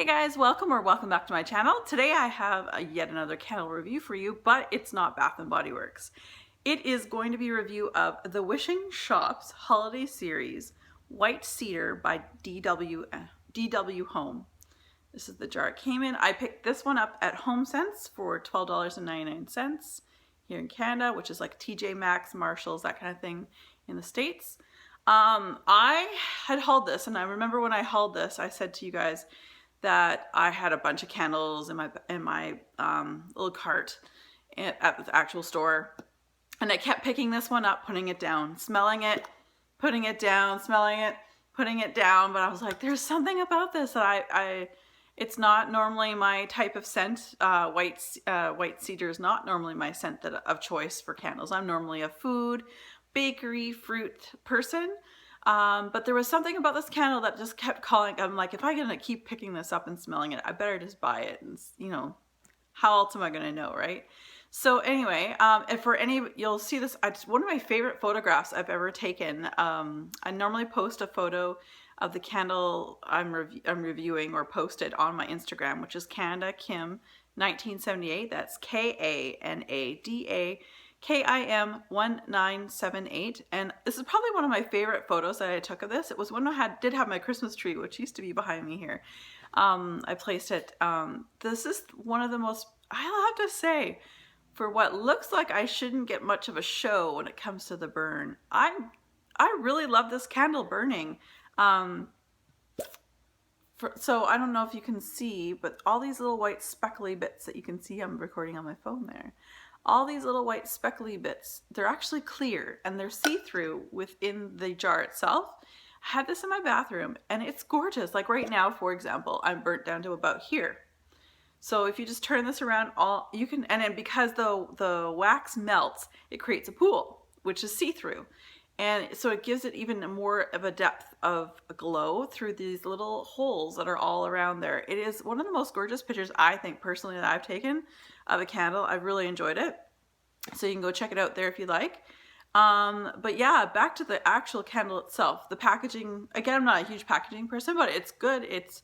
Hey guys, welcome back to my channel. Today I have yet another candle review for you, but it's not Bath & Body Works. It is going to be a review of the Wishing Shops Holiday Series White Cedar by DW Home. This is the jar it came in. I picked this one up at HomeSense for $12.99 here in Canada, which is like TJ Maxx, Marshalls, that kind of thing in the States. I had hauled this, and I remember when I hauled this, I said to you guys that I had a bunch of candles in my little cart at the actual store, and I kept picking this one up, putting it down, smelling it, putting it down, smelling it, putting it down. But I was like, there's something about this that it's not normally my type of scent. White cedar is not normally my scent of choice for candles. I'm normally a food, bakery, fruit person. But there was something about this candle that just kept calling. I'm like, if I'm gonna keep picking this up and smelling it, I better just buy it. And how else am I gonna know, right? So anyway, and for you'll see this. It's one of my favorite photographs I've ever taken. I normally post a photo of the candle I'm reviewing or posted on my Instagram, which is Canada Kim 1978. That's KANADA. KIM 1978, and this is probably one of my favorite photos that I took of this. It was when I did have my Christmas tree, which used to be behind me here. I placed it. This is one of the most, I'll have to say, for what looks like I shouldn't get much of a show when it comes to the burn. I really love this candle burning. So I don't know if you can see, but all these little white speckly bits that you can see, I'm recording on my phone there. All these little white speckly bits, they're actually clear and they're see-through within the jar itself. I had this in my bathroom and it's gorgeous. Like right now, for example, I'm burnt down to about here. So if you just turn this around, and then because the wax melts, it creates a pool, which is see-through. And so it gives it even more of a depth of a glow through these little holes that are all around there. It is one of the most gorgeous pictures, I think, personally, that I've taken of a candle. I've really enjoyed it. So you can go check it out there if you like. But yeah, back to the actual candle itself. The packaging, again, I'm not a huge packaging person, but it's good. It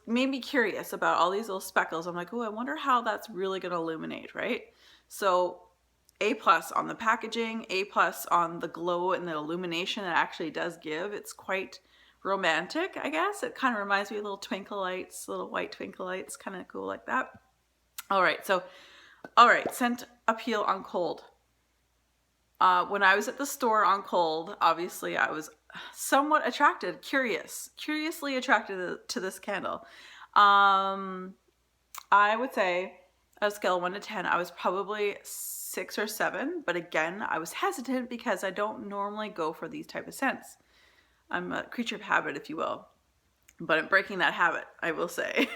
made me curious about all these little speckles. I'm like, oh, I wonder how that's really going to illuminate, right? So A+ on the packaging, A+ on the glow and the illumination it actually does give. It's quite romantic, I guess. It kind of reminds me of little twinkle lights, little white twinkle lights, kind of cool like that. All right, scent appeal on cold. When I was at the store on cold, obviously I was somewhat attracted, curiously attracted to this candle. I would say, on a scale of 1 to 10, I was probably 6 or 7, but again, I was hesitant because I don't normally go for these type of scents. I'm a creature of habit, if you will, but I'm breaking that habit, I will say.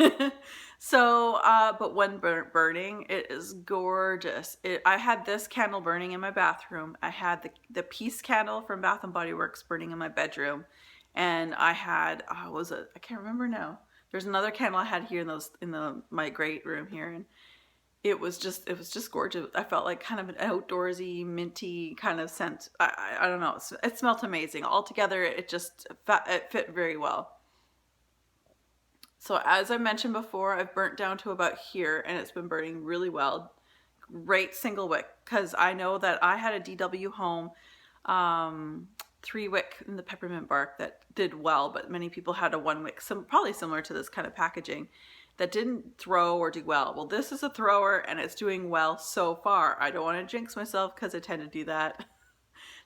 So, but when burning, it is gorgeous. I had this candle burning in my bathroom. I had the Peace candle from Bath & Body Works burning in my bedroom, and I had, I can't remember now. There's another candle I had here in my great room here, and it was just gorgeous. I felt like kind of an outdoorsy, minty kind of scent. I don't know. It smelled amazing. Altogether, it fit very well. So as I mentioned before, I've burnt down to about here, and it's been burning really well. Great single wick, because I know that I had a DW Home 3-wick in the peppermint bark that did well, but many people had a 1-wick, probably similar to this kind of packaging, that didn't throw or do well. Well, this is a thrower and it's doing well so far. I don't want to jinx myself because I tend to do that.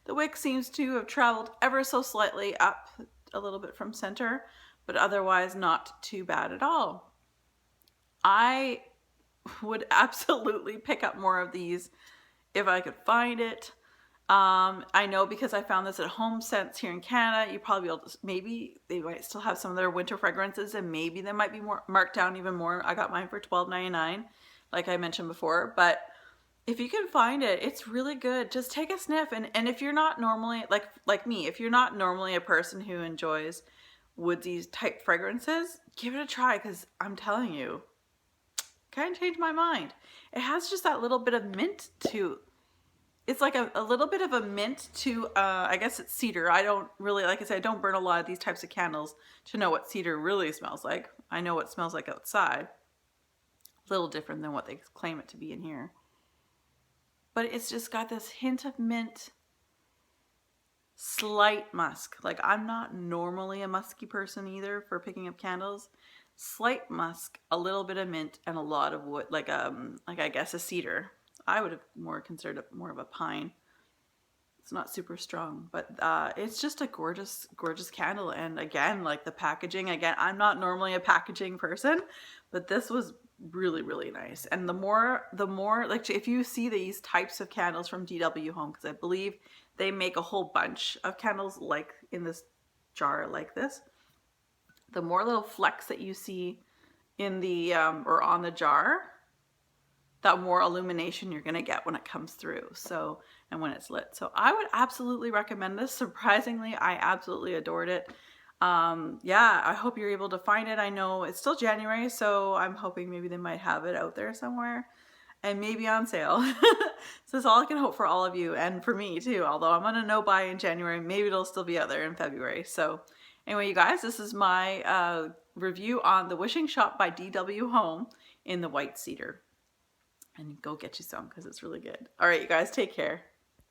The wick seems to have traveled ever so slightly up a little bit from center, but otherwise not too bad at all. I would absolutely pick up more of these if I could find it. I know because I found this at HomeSense here in Canada, you probably be able to, maybe they might still have some of their winter fragrances, and maybe they might be more marked down even more. I got mine for $12.99, like I mentioned before, but if you can find it, it's really good. Just take a sniff, and if you're not normally, like me, if you're not normally a person who enjoys woodsy type fragrances, give it a try, because I'm telling you, kind of changed my mind. It has just that little bit of mint to it's like a little bit of a mint to, I guess it's cedar. I don't really, like I said, I don't burn a lot of these types of candles to know what cedar really smells like. I know what it smells like outside. A little different than what they claim it to be in here. But it's just got this hint of mint, slight musk. Like, I'm not normally a musky person either for picking up candles. Slight musk, a little bit of mint, and a lot of wood, like I guess a cedar. I would have more considered it more of a pine. It's not super strong, but it's just a gorgeous, gorgeous candle. And again, like the packaging, again, I'm not normally a packaging person, but this was really, really nice. And the more, like if you see these types of candles from DW Home, because I believe they make a whole bunch of candles like in this jar like this, the more little flecks that you see in the, or on the jar, that more illumination you're gonna get when it comes through. So, and when it's lit. So I would absolutely recommend this. Surprisingly, I absolutely adored it. Yeah, I hope you're able to find it. I know it's still January, so I'm hoping maybe they might have it out there somewhere and maybe on sale. So that's all I can hope for all of you and for me too. Although I'm gonna no buy in January, maybe it'll still be out there in February. So anyway, you guys, this is my review on the Wishing Shop by DW Home in the white cedar. And go get you some because it's really good. All right, you guys, take care.